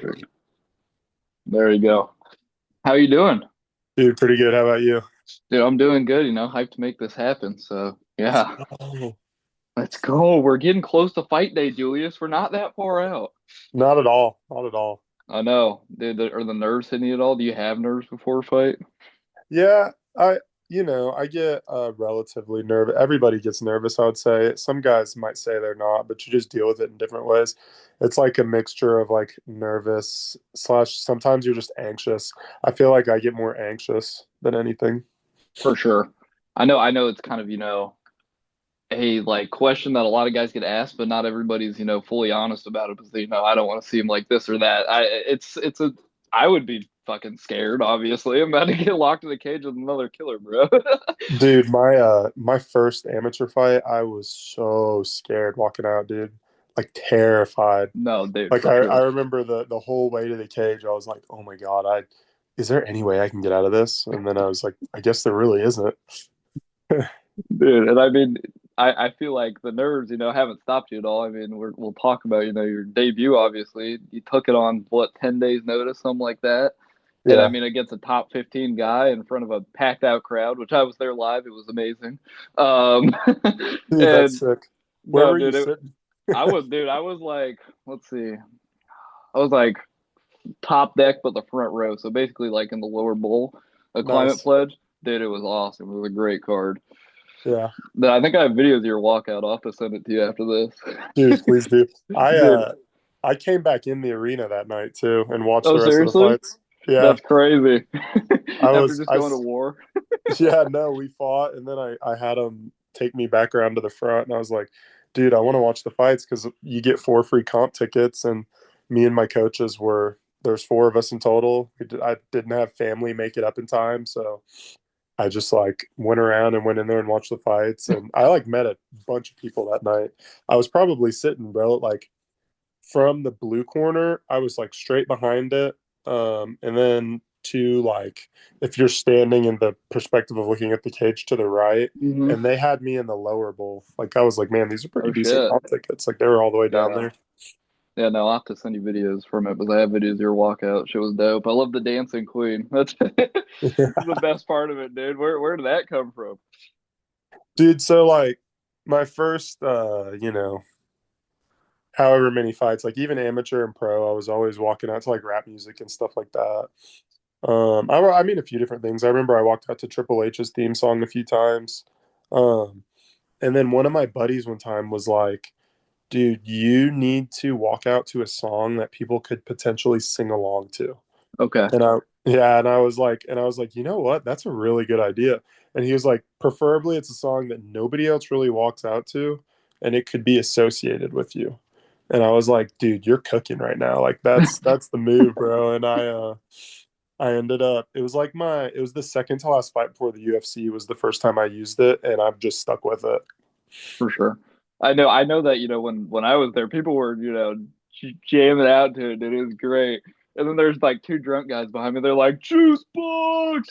Perfect. There you go. How you doing? Dude, pretty good. How about you? Dude, I'm doing good, hyped to make this happen. So, Let's yeah, go. let's go. We're getting close to fight day, Julius. We're not that far out. Not at all. Not at all. I know. Dude, are the nerves hitting you at all? Do you have nerves before a fight? Yeah, I get relatively nervous. Everybody gets nervous, I would say. Some guys might say they're not, but you just deal with it in different ways. It's like a mixture of like nervous slash sometimes you're just anxious. I feel like I get more anxious than anything. For sure. I know it's kind of, a like question that a lot of guys get asked, but not everybody's, fully honest about it because I don't want to seem like this or that. I would be fucking scared, obviously. I'm about to get locked in a cage with another killer, bro. Dude, my first amateur fight, I was so scared walking out, dude. Like terrified. No, dude, Like for I sure. remember the whole way to the cage, I was like, "Oh my God, I is there any way I can get out of this?" And then I was like, "I guess there really isn't." Dude, and I mean, I feel like the nerves, haven't stopped you at all. I mean, we'll talk about, your debut, obviously. You took it on, what, 10 days notice, something like that. And I Yeah, mean, against a top 15 guy in front of a packed out crowd, which I was there live. It was amazing. Um, dude, that's and sick. Where no, were you dude, sitting? I was like, let's see, I was like top deck, but the front row. So basically, like in the lower bowl, a climate Nice. pledge. Dude, it was awesome. It was a great card. Yeah, But I think I have videos of your walkout. I'll have to send it to you after dude, this. please do. I Dude, uh I came back in the arena that night too and watched oh, the rest of the seriously? fights. Yeah, That's crazy. I After was just I going to s- war. yeah, no, we fought and then I had them take me back around to the front and I was like, dude, I want to watch the fights because you get 4 free comp tickets and me and my coaches were there's 4 of us in total. I didn't have family make it up in time, so I just like went around and went in there and watched the fights and I like met a bunch of people that night. I was probably sitting, bro, like from the blue corner, I was like straight behind it. And then to like if you're standing in the perspective of looking at the cage to the right, Hmm. and they had me in the lower bowl. Like I was like, man, these are pretty Oh, decent shit. comp tickets. Like they were all the way down Yeah. there. Yeah, no, I'll have to send you videos from it, but I have videos of your walkout. Shit was dope. I love the dancing queen. That's the best part of it, dude. Where did that come from? Dude, so like my first however many fights, like even amateur and pro, I was always walking out to like rap music and stuff like that. I mean a few different things. I remember I walked out to Triple H's theme song a few times. Um, and then one of my buddies one time was like, "Dude, you need to walk out to a song that people could potentially sing along to." Okay, And I was like, you know what? That's a really good idea. And he was like, preferably it's a song that nobody else really walks out to, and it could be associated with you. And I was like, dude, you're cooking right now. Like that's the move, bro. And I ended up it was the second to last fight before the UFC was the first time I used it, and I've just stuck with it. for sure. I know that, when I was there, people were, jamming out to it, dude. It was great. And then there's like two drunk guys behind me. They're like, juice box!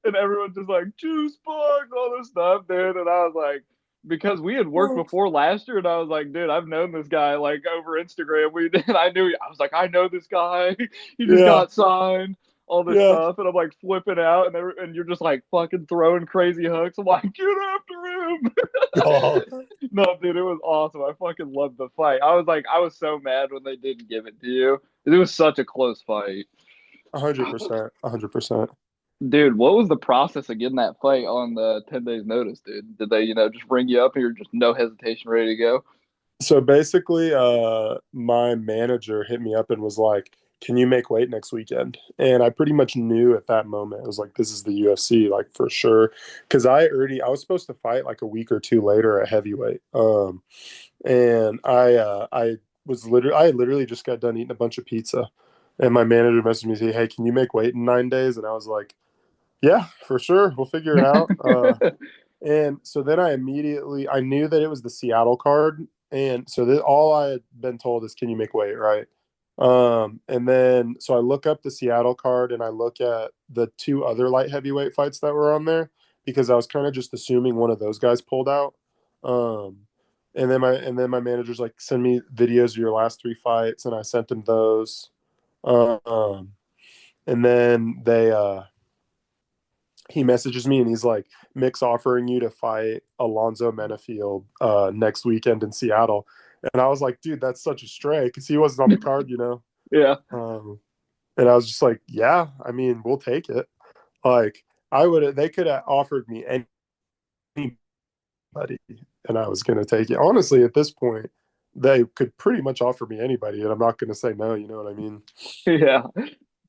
And everyone's just like, juice box, all this stuff, dude. And I was like, because we had worked before last year, and I was like, dude, I've known this guy like over Instagram. We did. I was like, I know this guy. He just Yeah, got signed, all this yeah. stuff, and I'm like flipping out, and you're just like fucking throwing crazy hooks. I'm like, get after him. Oh, No, dude, it was awesome. I fucking loved the fight. I was so mad when they didn't give it to you. It was such a close fight. 100%, 100%. Dude, what was the process of getting that fight on the 10 days notice, dude? Did they, just bring you up and you're just no hesitation ready to go? So basically, my manager hit me up and was like, "Can you make weight next weekend?" And I pretty much knew at that moment. I was like, "This is the UFC, like for sure," because I was supposed to fight like a week or two later at heavyweight. And I literally just got done eating a bunch of pizza, and my manager messaged me, say, "Hey, can you make weight in 9 days?" And I was like, "Yeah, for sure, we'll figure it out." And so then I knew that it was the Seattle card. And so all I had been told is, can you make weight? Right. And then, so I look up the Seattle card and I look at the two other light heavyweight fights that were on there because I was kind of just assuming one of those guys pulled out. Um, And then my manager's like, send me videos of your last three fights, and I sent him those. Um, and then he messages me and he's like, Mick's offering you to fight Alonzo Menafield next weekend in Seattle. And I was like, dude, that's such a stray because he wasn't on the card, you know. Yeah. And I was just like, yeah, I mean, we'll take it. Like, they could have offered me anybody, and I was going to take it. Honestly, at this point, they could pretty much offer me anybody, and I'm not going to say no. You know what I mean? Yeah.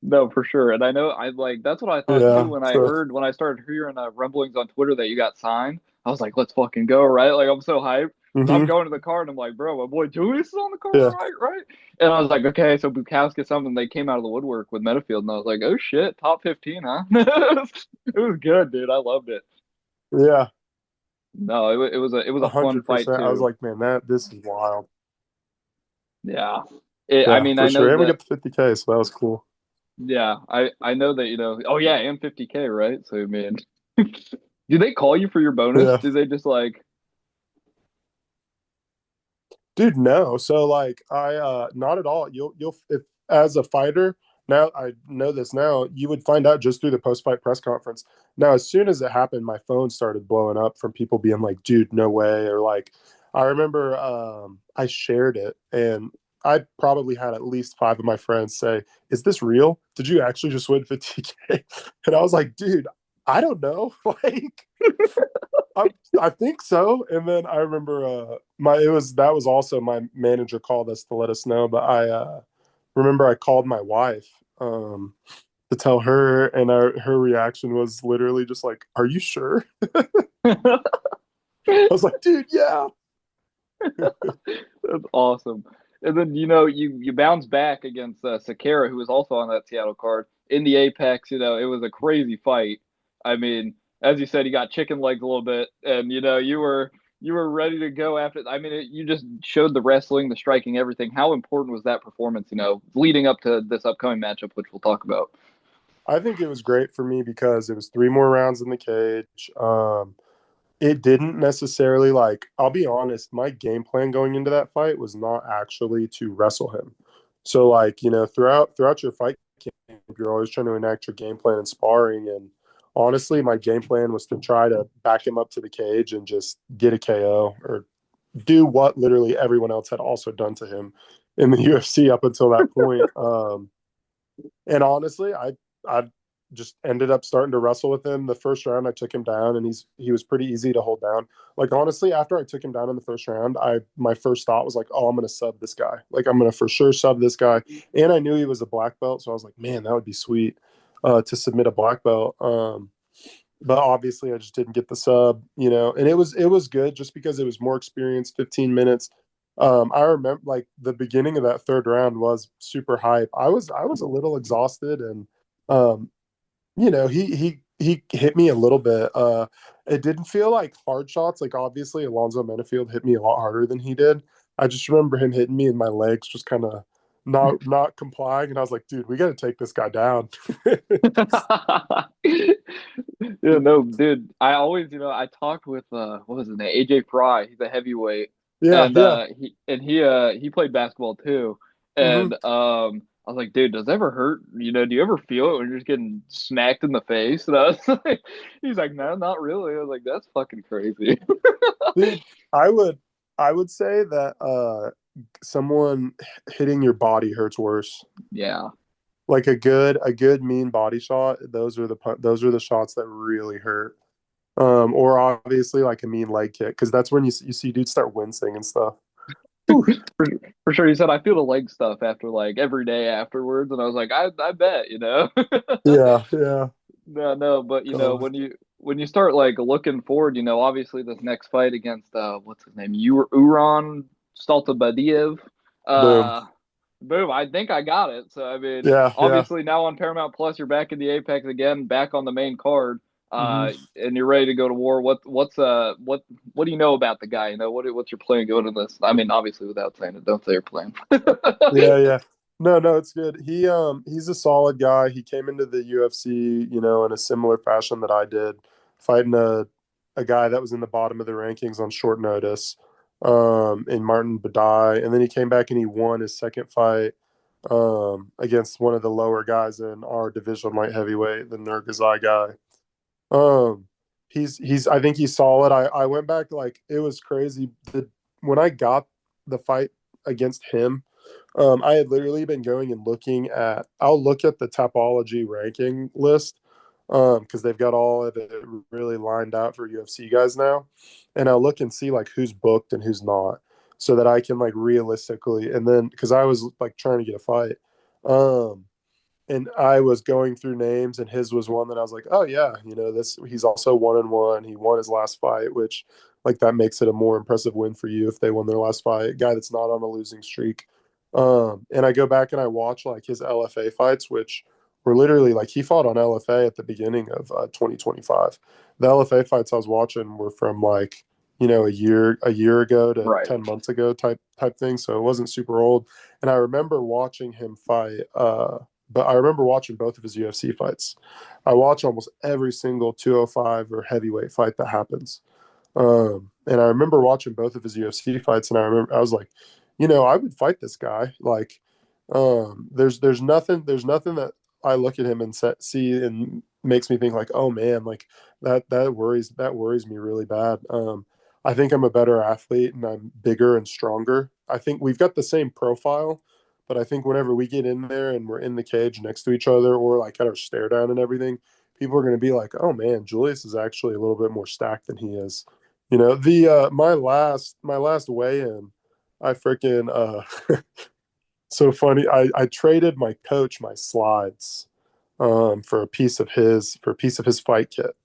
No, for sure. And I know I like that's what I thought too Yeah. when So, I started hearing rumblings on Twitter that you got signed. I was like, let's fucking go, right? Like I'm so hyped. So I'm hmm going to the card and I'm like, bro, my boy Julius is on the card, yeah, right? Right. And I was like, okay, so Bukowski something they came out of the woodwork with Metafield and I was like, oh shit, top 15, huh? It was good, dude. I loved it. yeah, No, it was a a fun hundred fight percent. I was too. like, man, that this is wild. Yeah. I Yeah, mean, for I sure. know And we that got the 50K, so that was cool. yeah, I know that, oh yeah, and 50K, right? So I mean, do they call you for your bonus? Yeah. Do they just like Dude, no. So like I not at all. You'll if as a fighter, now I know this now, you would find out just through the post-fight press conference. Now, as soon as it happened, my phone started blowing up from people being like, dude, no way. Or like I remember I shared it and I probably had at least five of my friends say, is this real? Did you actually just win 50K? And I was like, dude, I don't know. Like I think so. And then I remember my it was that was also my manager called us to let us know. But I remember I called my wife to tell her, and her reaction was literally just like, "Are you sure?" I was like, "Dude, yeah, that's awesome. And then you bounce back against Sakara, who was also on that Seattle card in the Apex. It was a crazy fight. I mean, as you said, you got chicken legs a little bit, and you were ready to go after. I mean, you just showed the wrestling, the striking, everything. How important was that performance? Leading up to this upcoming matchup, which we'll talk about. I think it was great for me because it was three more rounds in the cage. It didn't necessarily like, I'll be honest, my game plan going into that fight was not actually to wrestle him. So like, throughout your fight camp, you're always trying to enact your game plan in sparring. And honestly, my game plan was to try to back him up to the cage and just get a KO or do what literally everyone else had also done to him in the UFC up until that point. And honestly, I just ended up starting to wrestle with him. The first round, I took him down, and he was pretty easy to hold down. Like honestly, after I took him down in the first round, my first thought was like, oh, I'm gonna sub this guy. Like I'm gonna for sure sub this guy. And I knew he was a black belt, so I was like, man, that would be sweet to submit a black belt. But obviously, I just didn't get the sub, and it was good just because it was more experience, 15 minutes. I remember like the beginning of that third round was super hype. I was a little exhausted, and um, he hit me a little bit. It didn't feel like hard shots. Like obviously, Alonzo Menafield hit me a lot harder than he did. I just remember him hitting me, and my legs just kind of not complying, and I was like, dude, we got to take this guy down. Yeah, no, dude. I always, I talked with what was his name? AJ Fry. He's a heavyweight. Yeah, And yeah. he played basketball too. hmm And I was like, dude, does it ever hurt? Do you ever feel it when you're just getting smacked in the face? And I was like, he's like, no, not really. I was like, that's fucking crazy. Dude, I would I would say that someone hitting your body hurts worse. Yeah. Like a good mean body shot, those are the shots that really hurt. Or obviously like a mean leg kick because that's when you see dudes start wincing and stuff. Whew. For, for sure. He said, I feel the leg stuff after like every day afterwards. And I was like, I bet. Yeah, yeah. No, no, but God. when you start like looking forward, obviously this next fight against what's his name, Uran Staltabadiev, Boom. uh, boom, I think I got it. So I mean, Yeah, yeah. obviously now on Paramount Plus, you're back in the Apex again, back on the main card, hmm and you're ready to go to war. What do you know about the guy? What's your plan going to this? I mean, obviously without saying it, don't say your plan. Yeah, yeah. No, no, it's good. He's a solid guy. He came into the UFC, in a similar fashion that I did, fighting a guy that was in the bottom of the rankings on short notice. in Martin Badai, and then he came back and he won his second fight against one of the lower guys in our division, light heavyweight, the Nurgazai guy. Um, he's I think he's solid. I went back, like, it was crazy. When I got the fight against him, I had literally been going and looking at. I'll look at the Tapology ranking list because they've got all of it really lined out for UFC guys now, and I'll look and see like who's booked and who's not, so that I can like realistically. And then because I was like trying to get a fight, um, and I was going through names, and his was one that I was like, oh yeah, this. He's also 1-1. He won his last fight, which like that makes it a more impressive win for you if they won their last fight. Guy that's not on a losing streak. And I go back and I watch like his LFA fights, which were literally like he fought on LFA at the beginning of 2025. The LFA fights I was watching were from like a year ago to Right. 10 months ago type thing. So it wasn't super old. And I remember watching him fight. But I remember watching both of his UFC fights. I watch almost every single 205 or heavyweight fight that happens. And I remember watching both of his UFC fights, and I was like, I would fight this guy. Like, there's nothing that I look at him and see and makes me think like, oh man, like that worries me really bad. I think I'm a better athlete and I'm bigger and stronger. I think we've got the same profile, but I think whenever we get in there and we're in the cage next to each other or like at our stare down and everything, people are going to be like, oh man, Julius is actually a little bit more stacked than he is. The my last weigh in, I freaking so funny. I traded my coach my slides for a piece of his fight kit.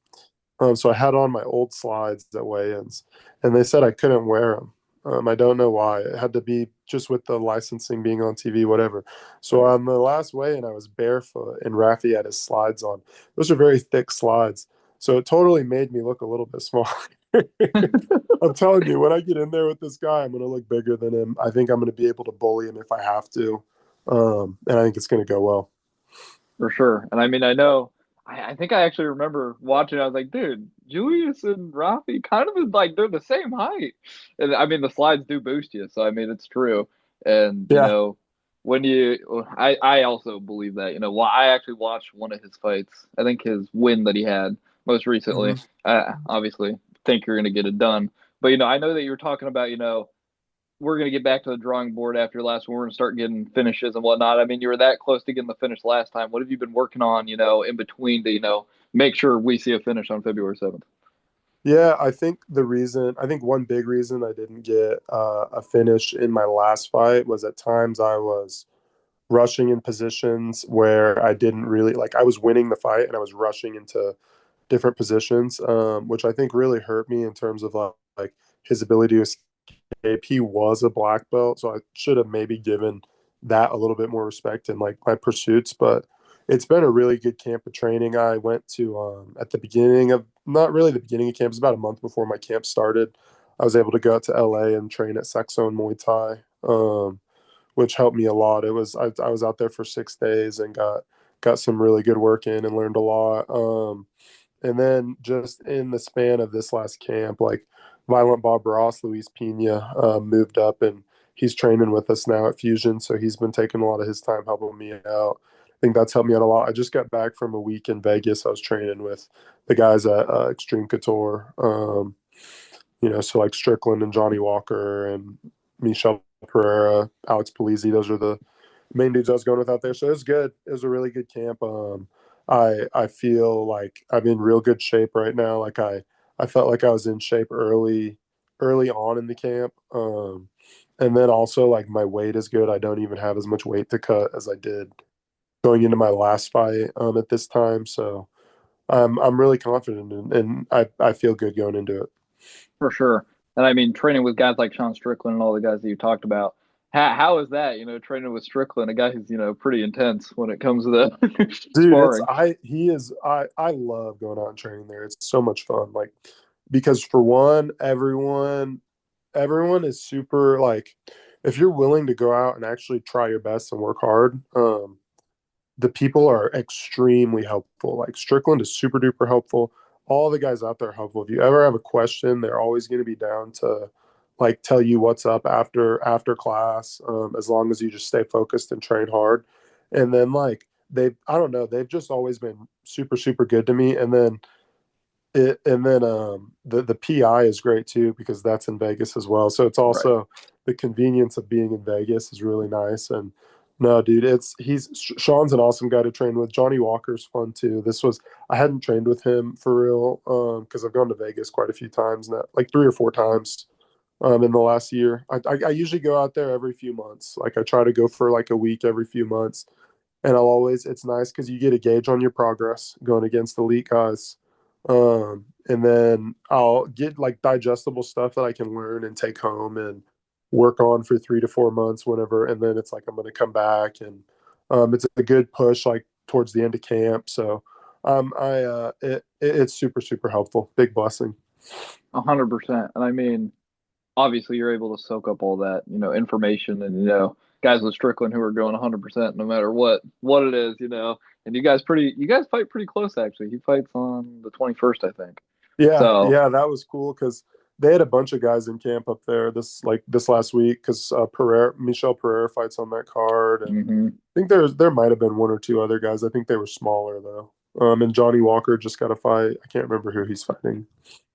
So I had on my old slides at weigh-ins, and they said I couldn't wear them. I don't know why. It had to be just with the licensing being on TV, whatever. So on the last weigh-in, I was barefoot, and Rafi had his slides on. Those are very thick slides, so it totally made me look a little bit small. I'm telling you, when I get in there with this guy, I'm going to look bigger than him. I think I'm going to be able to bully him if I have to, and I think it's going to go well. For sure. And I mean, I know, I think I actually remember watching. I was like, dude, Julius and Rafi kind of is like they're the same height. And I mean, the slides do boost you, so I mean, it's true. And Yeah. when I also believe that. Well, I actually watched one of his fights. I think his win that he had most recently. Hmm. Obviously, think you're gonna get it done. But I know that you were talking about, we're going to get back to the drawing board after last one. We're going to start getting finishes and whatnot. I mean, you were that close to getting the finish last time. What have you been working on, in between to, make sure we see a finish on February 7th? Yeah, I think one big reason I didn't get a finish in my last fight was at times I was rushing in positions where I didn't really like. I was winning the fight and I was rushing into different positions, which I think really hurt me in terms of like his ability to escape. He was a black belt, so I should have maybe given that a little bit more respect in like my pursuits. But it's been a really good camp of training. I went to at the beginning of not really the beginning of camp, it was about a month before my camp started. I was able to go out to LA and train at Saxon Muay Thai, which helped me a lot. I was out there for 6 days and got some really good work in and learned a lot. And then just in the span of this last camp, like Violent Bob Ross, Luis Pena moved up and he's training with us now at Fusion. So he's been taking a lot of his time helping me out. I think that's helped me out a lot. I just got back from a week in Vegas. I was training with the guys at Extreme Couture. So like Strickland and Johnny Walker and Michelle Pereira, Alex Polizzi. Those are the main dudes I was going with out there. So it was good. It was a really good camp. I feel like I'm in real good shape right now. Like I felt like I was in shape early on in the camp. And then also like my weight is good. I don't even have as much weight to cut as I did going into my last fight at this time. So I'm really confident and I feel good going into it. For sure. And I mean, training with guys like Sean Strickland and all the guys that you talked about. How is that, training with Strickland, a guy who's, pretty intense when it comes to the Dude, sparring? I love going out and training there. It's so much fun. Like because for one, everyone is super like if you're willing to go out and actually try your best and work hard, the people are extremely helpful. Like Strickland is super duper helpful. All the guys out there are helpful. If you ever have a question, they're always going to be down to like tell you what's up after class, as long as you just stay focused and train hard. And then like they, I don't know, they've just always been super good to me. And then the PI is great too because that's in Vegas as well. So it's Right. also the convenience of being in Vegas is really nice. And no, dude, it's he's Sean's an awesome guy to train with. Johnny Walker's fun too. This was I hadn't trained with him for real because I've gone to Vegas quite a few times now, like 3 or 4 times in the last year. I usually go out there every few months. Like I try to go for like a week every few months, and I'll always it's nice because you get a gauge on your progress going against elite guys. And then I'll get like digestible stuff that I can learn and take home and work on for 3 to 4 months, whenever. And then it's like I'm going to come back, and it's a good push like towards the end of camp. So it's super helpful. Big blessing. 100%. And I mean, obviously you're able to soak up all that, information and, guys with Strickland who are going 100% no matter what it is, and you guys fight pretty close actually. He fights on the 21st, I think. Yeah, So, yeah, that was cool because they had a bunch of guys in camp up there this last week because Michel Pereira fights on that card, and hmm I think there might have been 1 or 2 other guys. I think they were smaller though. And Johnny Walker just got a fight. I can't remember who he's fighting.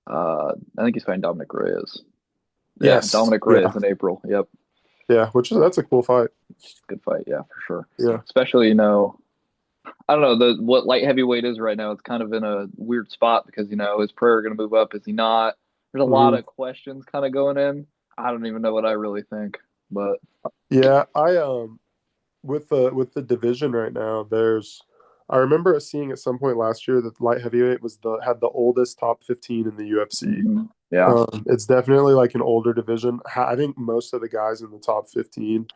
I think he's fighting Dominic Reyes. Yeah, Yes, Dominic Reyes yeah, in April. Yep. yeah. That's a cool fight. Good fight, yeah, for sure. Yeah. Especially, I don't know what light heavyweight is right now. It's kind of in a weird spot because is Pereira going to move up? Is he not? There's a lot hmm of questions kind of going in. I don't even know what I really think, but Yeah, I with the division right now, I remember seeing at some point last year that light heavyweight had the oldest top 15 in the UFC. yeah, It's definitely like an older division. I think most of the guys in the top 15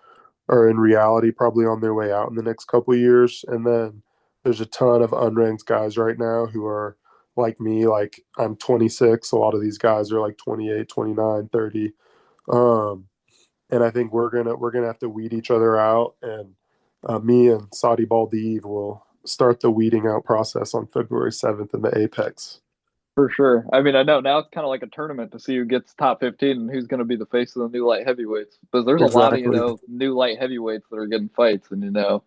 are in reality probably on their way out in the next couple of years. And then there's a ton of unranked guys right now who are like me, like I'm 26. A lot of these guys are like 28, 29, 30. Um, and I think we're gonna have to weed each other out. And me and Saudi Baldiv will start the weeding out process on February 7th in the Apex. for sure. I mean, I know now it's kind of like a tournament to see who gets top 15 and who's going to be the face of the new light heavyweights. But there's a lot of, Exactly. new light heavyweights that are getting fights, and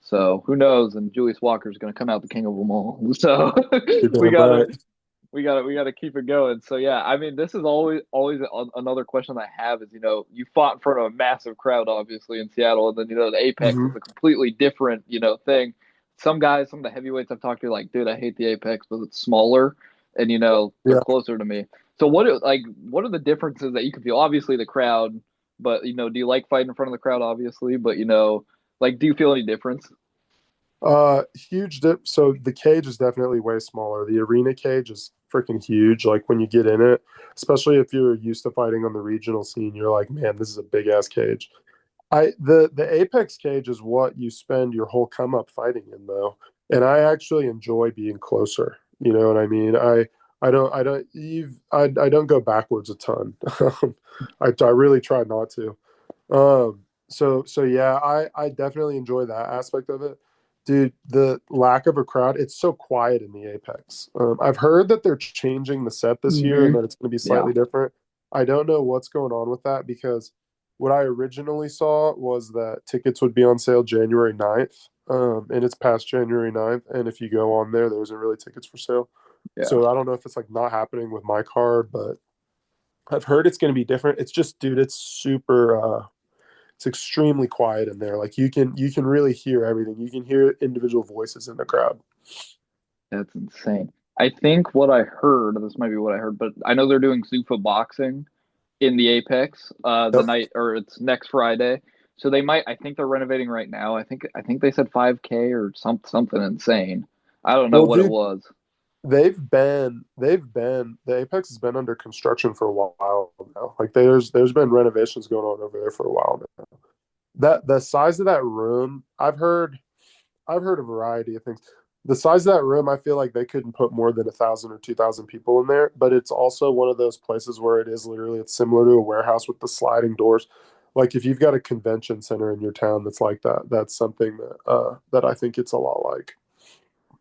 so who knows? And Julius Walker's going to come out the king of them all. So You're we damn gotta right. we gotta keep it going. So yeah, I mean, this is always another question I have is you fought in front of a massive crowd, obviously in Seattle, and then the Apex is hmm a completely different thing. Some guys, some of the heavyweights I've talked to, like, dude, I hate the Apex, but it's smaller, and they're Yeah. closer to me. So what are the differences that you can feel? Obviously the crowd, but do you like fighting in front of the crowd? Obviously, but like, do you feel any difference? Huge dip. So the cage is definitely way smaller. The arena cage is freaking huge. Like when you get in it, especially if you're used to fighting on the regional scene, you're like, man, this is a big ass cage. The Apex cage is what you spend your whole come up fighting in though. And I actually enjoy being closer. You know what I mean? I don't go backwards a ton. I really try not to. So yeah, I definitely enjoy that aspect of it. Dude, the lack of a crowd, it's so quiet in the Apex. I've heard that they're changing the set this year and hmm that it's going to be Yeah, slightly different. I don't know what's going on with that because what I originally saw was that tickets would be on sale January 9th. And it's past January 9th. And if you go on there isn't really tickets for sale. yeah. So I don't know if it's like not happening with my card, but I've heard it's going to be different. It's just, dude, it's extremely quiet in there. Like you can really hear everything. You can hear individual voices in the crowd. That's insane. I think what I heard, this might be what I heard, but I know they're doing Zuffa boxing in the Apex the Yep. night, or it's next Friday. So I think they're renovating right now. I think they said 5K or something insane. I don't know Well, what it dude, was. the Apex has been under construction for a while now. Like there's been renovations going on over there for a while now. That the size of that room, I've heard a variety of things. The size of that room, I feel like they couldn't put more than 1,000 or 2,000 people in there. But it's also one of those places where it's similar to a warehouse with the sliding doors. Like if you've got a convention center in your town that's like that, that's something that I think it's a lot like.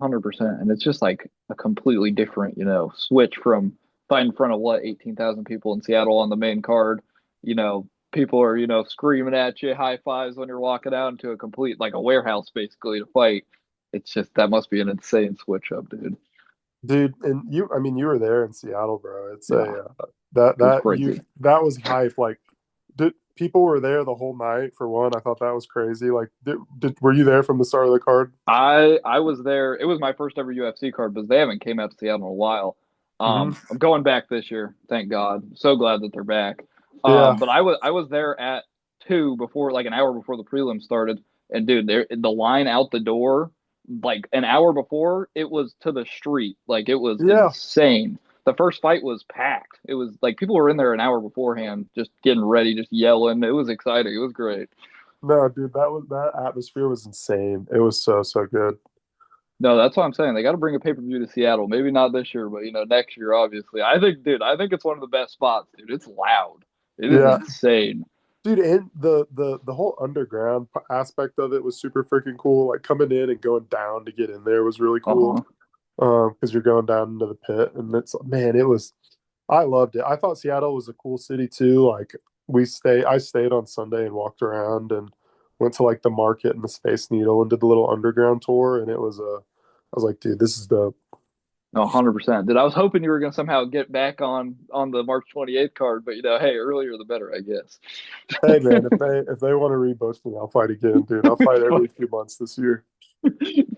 100%. And it's just like a completely different, switch from fighting in front of 18,000 people in Seattle on the main card. people are, screaming at you, high fives when you're walking out into a complete, like a warehouse basically to fight. It's just, that must be an insane switch up, dude. Dude, and I mean, you were there in Seattle, bro. It's Yeah, that it was that you crazy. that was hype. Like, people were there the whole night for one. I thought that was crazy. Like, were you there from the start of the card? I was there. It was my first ever UFC card, but they haven't came out to Seattle in a while. Hmm. I'm going back this year. Thank God. So glad that they're back. Yeah, But I was there at 2 before, like an hour before the prelim started, and dude, the line out the door, like an hour before, it was to the street. Like it was yeah. insane. The first fight was packed. It was like people were in there an hour beforehand, just getting ready, just yelling. It was exciting. It was great. No, dude, that atmosphere was insane. It was so good. No, that's what I'm saying. They got to bring a pay-per-view to Seattle. Maybe not this year, but next year, obviously. I think, dude, I think it's one of the best spots, dude. It's loud. It is Yeah, insane. dude, and the whole underground aspect of it was super freaking cool. Like coming in and going down to get in there was really cool. Uh-huh. Because you're going down into the pit, and it's man, it was. I loved it. I thought Seattle was a cool city too. Like I stayed on Sunday and walked around and went to like the market and the Space Needle and did the little underground tour, and it was a. I was like, dude, this is dope. No, 100%. Dude, I was hoping you were going to somehow get back on the March 28th card, but hey, earlier the better, I guess. Hey man, if they want to rebook me, I'll fight again, dude. I'll fight every few months this year.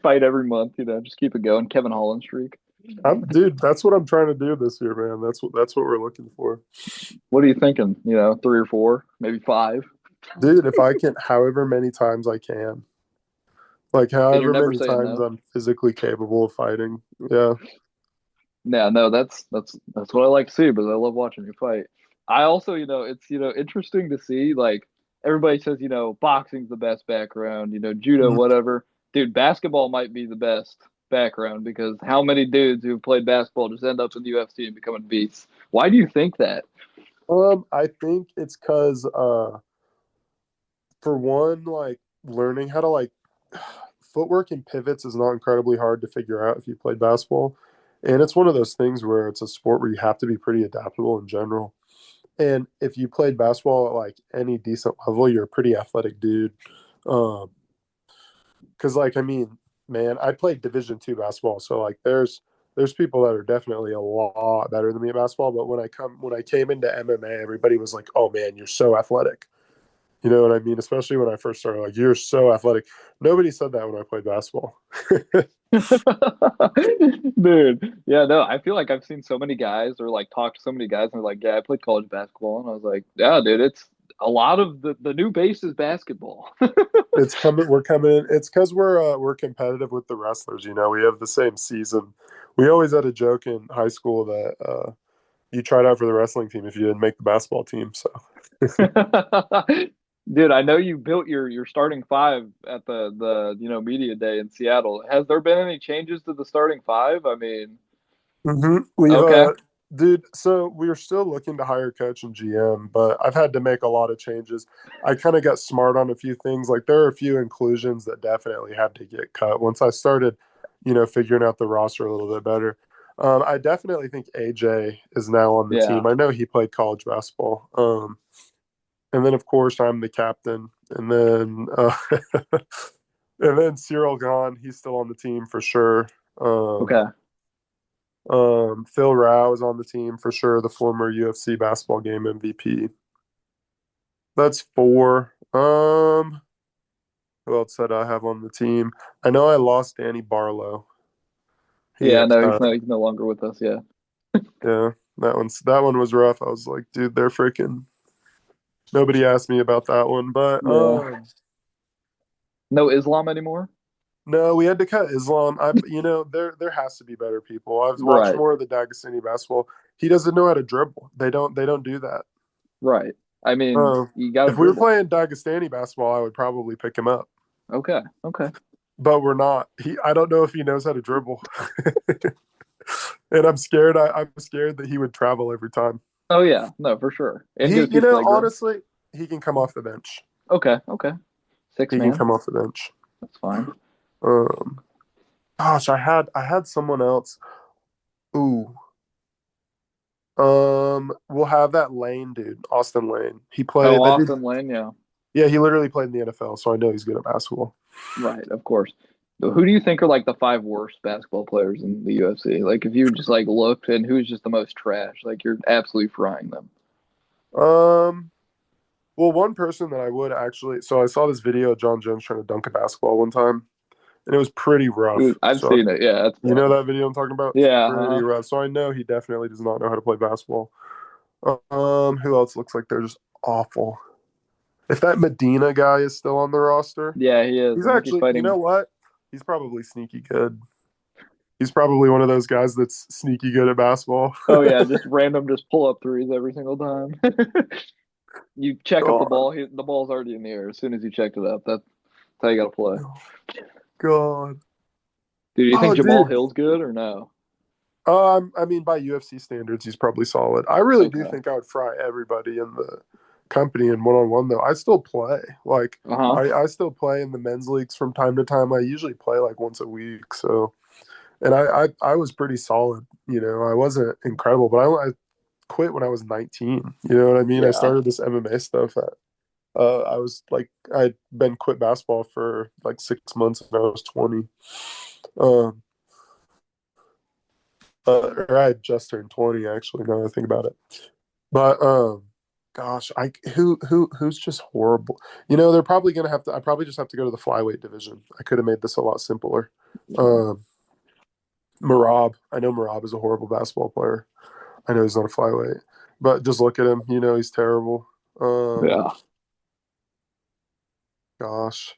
Fight every month, just keep it going. Kevin Holland streak. Dude, that's what I'm trying to do this year, man. That's what we're looking for. What are you thinking? 3 or 4, maybe 5. Dude, if I can, however many times I can, like Yeah, you're however never many saying times no. I'm physically capable of fighting. Yeah. Yeah, no, that's what I like to see, but I love watching you fight. I also, it's interesting to see, like, everybody says, boxing's the best background, judo, Mhm. whatever. Dude, basketball might be the best background because how many dudes who've played basketball just end up in the UFC and becoming beasts? Why do you think that? I think it's because for one, like learning how to like footwork and pivots is not incredibly hard to figure out if you played basketball. And it's one of those things where it's a sport where you have to be pretty adaptable in general. And if you played basketball at like any decent level, you're a pretty athletic dude. Um, because like I mean, man, I played Division II basketball, so like there's people that are definitely a lot better than me at basketball. But when I came into MMA, everybody was like, "Oh man, you're so athletic." You know what I mean? Especially when I first started, like, "You're so athletic." Nobody said that when I played basketball. Dude, yeah, no, I feel like I've seen so many guys or like talked to so many guys and they're like, yeah, I played college basketball. And I was like, yeah, dude, it's a lot of the new base is basketball. It's coming. We're coming in. It's because we're competitive with the wrestlers. You know, we have the same season. We always had a joke in high school that you tried out for the wrestling team if you didn't make the basketball team. So Dude, I know you built your starting five at the media day in Seattle. Has there been any changes to the starting five? I mean, we've okay. dude. So we're still looking to hire coach and GM, but I've had to make a lot of changes. I kind of got smart on a few things. Like there are a few inclusions that definitely had to get cut once I started, figuring out the roster a little bit better. I definitely think AJ is now on the Yeah. team. I know he played college basketball. And then of course I'm the captain, and then and then Cyril gone. He's still on the team for sure. Um, Okay. Phil Rao is on the team for sure, the former UFC basketball game MVP. That's four. Who else did I have on the team? I know I lost Danny Barlow. He Yeah, no, he's no longer with us. Yeah. yeah, that one was rough. I was like, dude, they're freaking nobody asked me about that one. But Yeah. No Islam anymore? no, we had to cut Islam. There has to be better people. I've watched Right. more of the Dagestani basketball. He doesn't know how to dribble. They don't do that. Right. I mean, Uh, you got to if we were dribble. playing Dagestani basketball, I would probably pick him up. Okay. Okay. But we're not. I don't know if he knows how to dribble, and I'm scared. I'm scared that he would travel every time. Oh yeah. No, for sure. And He, get a piece of leg room. honestly, he can come off the bench. Okay. Okay. Six He can man. come off the bench. That's fine. Um, gosh, I had someone else. Ooh, We'll have that Lane dude, Austin Lane. He Oh, played that dude. Austin Lane, yeah. Yeah, he literally played in the NFL, so I know he's good at basketball. Right, of course. So who do you think are like the five worst basketball players in the UFC? Like if you just like looked and who's just the most trash, like you're absolutely frying them. Um, well, one person that I would actually, so I saw this video of John Jones trying to dunk a basketball one time, and it was pretty rough. I've So seen it. Yeah, that's you know rough. that video I'm talking about? It's Yeah, pretty rough. So I know he definitely does not know how to play basketball. Who else looks like they're just awful? If that Medina guy is still on the roster, yeah, he is. he's I think he's actually, you know fighting. what? He's probably sneaky good. He's probably one of those guys that's sneaky good at basketball. Oh yeah, just random, just pull up threes every single time. You check up the God, ball, the ball's already in the air as soon as you checked it up. That's how you got to play. God. Dude, do you think Oh, Jamal dude. Hill's good or no? I mean, by UFC standards, he's probably solid. I really do Okay. think I would fry everybody in the company in one on one, though. I still play. Like, Uh-huh. I still play in the men's leagues from time to time. I usually play like once a week. So, and I was pretty solid. You know, I wasn't incredible, but I quit when I was 19. You know what I mean? I Yeah. started this MMA stuff at, I was like, I'd been quit basketball for like 6 months and I was 20. Um, or I had just turned 20 actually, now that I think about it. But gosh, who's just horrible. You know, they're probably gonna have to I probably just have to go to the flyweight division. I could have made this a lot simpler. Um Marab. I know Marab is a horrible basketball player. I know he's not a flyweight. But just look at him, you know he's terrible. Um Yeah. gosh.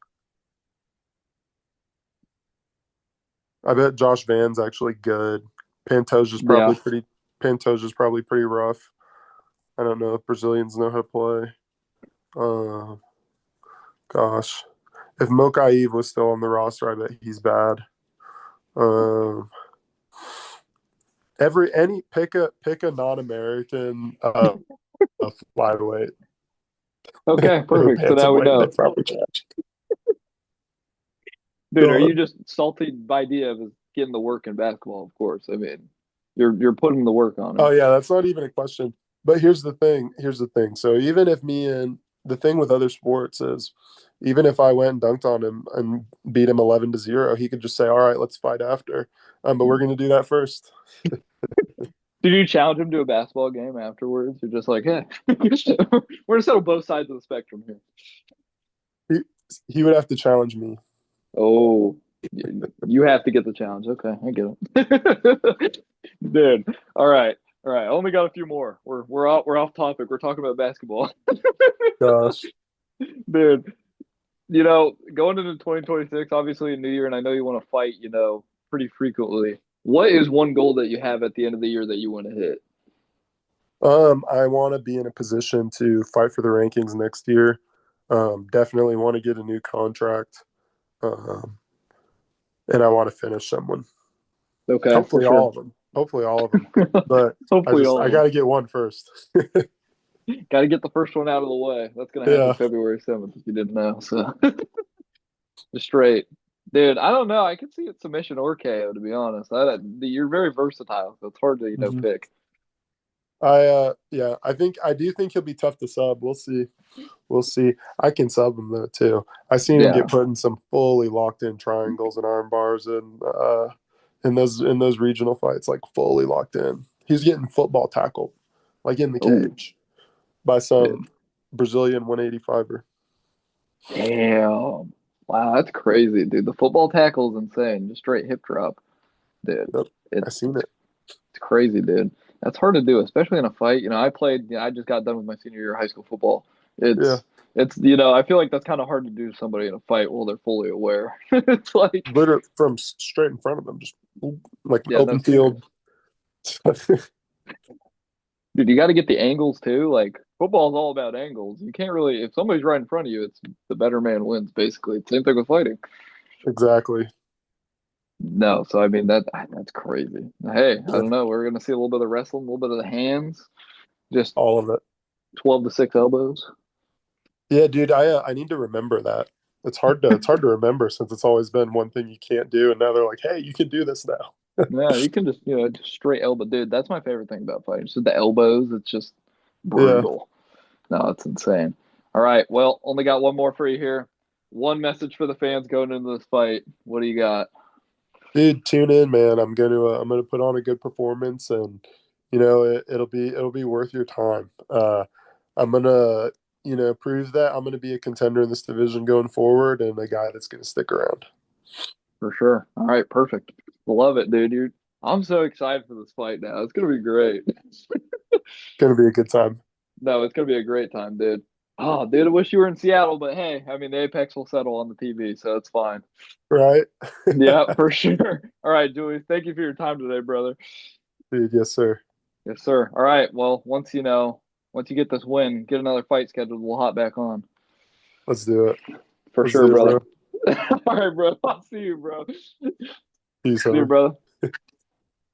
I bet Josh Van's actually good. Pantoja's Yeah. probably pretty Pantoja's probably pretty rough. I don't know if Brazilians know how to play. Uh, gosh, if Mokaev was still on the roster, I bet he's bad. Um, every any pick a non-American flyweight Okay, or perfect. So now we bantamweight, and they know. probably trash. Dude, are you God. just salty by idea of getting the work in basketball, of course. I mean, you're putting the work on Oh it. yeah, that's not even a question. But here's the thing. Here's the thing. So even if me and the thing with other sports is, even if I went and dunked on him and beat him 11-0, he could just say, "All right, let's fight after." But we're going to do that first. Did you challenge him to a basketball game afterwards? You're just like, hey, we're gonna settle both sides of the spectrum here. He, he would have to challenge me. Oh, you have to get the challenge. Okay, I get it. Dude, all right, all right. I only got a few more. We're off topic. We're talking about basketball. Gosh. Dude, going into 2026, obviously a new year, and I know you want to fight, pretty frequently. What is one goal that you have at the end of the year that you want to hit? I want to be in a position to fight for the rankings next year. Definitely want to get a new contract. Um, and I want to finish someone. Okay, for Hopefully all sure. of them. Hopefully all of them. But Hopefully I all of got to get one first. them. Got to get the first one out of the way. That's gonna happen Yeah. February 7th if you didn't know. So just straight, dude. I don't know. I could see it submission or KO to be honest. You're very versatile, so it's hard to Mhm. pick. Yeah, I do think he'll be tough to sub. We'll see. We'll see. I can sub him though too. I seen him get Yeah. put in some fully locked in triangles and arm bars and in those regional fights, like fully locked in. He's getting football tackled, like in the Oh, cage, by some dude. Brazilian 185er. Damn. Wow, that's crazy, dude. The football tackle is insane. Just straight hip drop, dude. Yep, It's I seen it's it. it's crazy, dude. That's hard to do, especially in a fight. I played. I just got done with my senior year of high school football. Yeah, I feel like that's kind of hard to do to somebody in a fight while they're fully aware. It's like, literally from straight in front of him, just like yeah, no, open serious. field. Dude, you got to get the angles too. Like football is all about angles. You can't really, if somebody's right in front of you, it's the better man wins. Basically, same thing with fighting. Exactly. No, so I mean that's crazy. Hey, I don't know. We're gonna see a little bit of the wrestling, a little bit of the hands, just All of it. 12 to 6 elbows. Yeah, dude, I need to remember that. It's hard to remember since it's always been one thing you can't do, and now they're like, "Hey, you can do this now." Yeah, you can just just straight elbow, dude. That's my favorite thing about fighting. Just the elbows. It's just Yeah. brutal. No, it's insane. All right, well, only got one more for you here. One message for the fans going into this fight. What do you got? Dude, tune in, man. I'm gonna put on a good performance, and it'll be worth your time. I'm gonna prove that I'm gonna be a contender in this division going forward, and a guy that's gonna stick around. For sure. All right, perfect. Love it, dude. I'm so excited for this fight now. It's gonna be great. Gonna be a good time, No, it's gonna be a great time, dude. Oh, dude, I wish you were in Seattle, but hey, I mean the Apex will settle on the TV, so it's fine. right? Yeah, for sure. All right, Julius, thank you for your time today, brother. Dude, yes, sir. Yes, sir. All right, well, once you get this win, get another fight scheduled, we'll hop back on. Let's do it. For Let's sure, do it, brother. bro. All right, bro. I'll see you, bro. Peace, See you, homie. brother.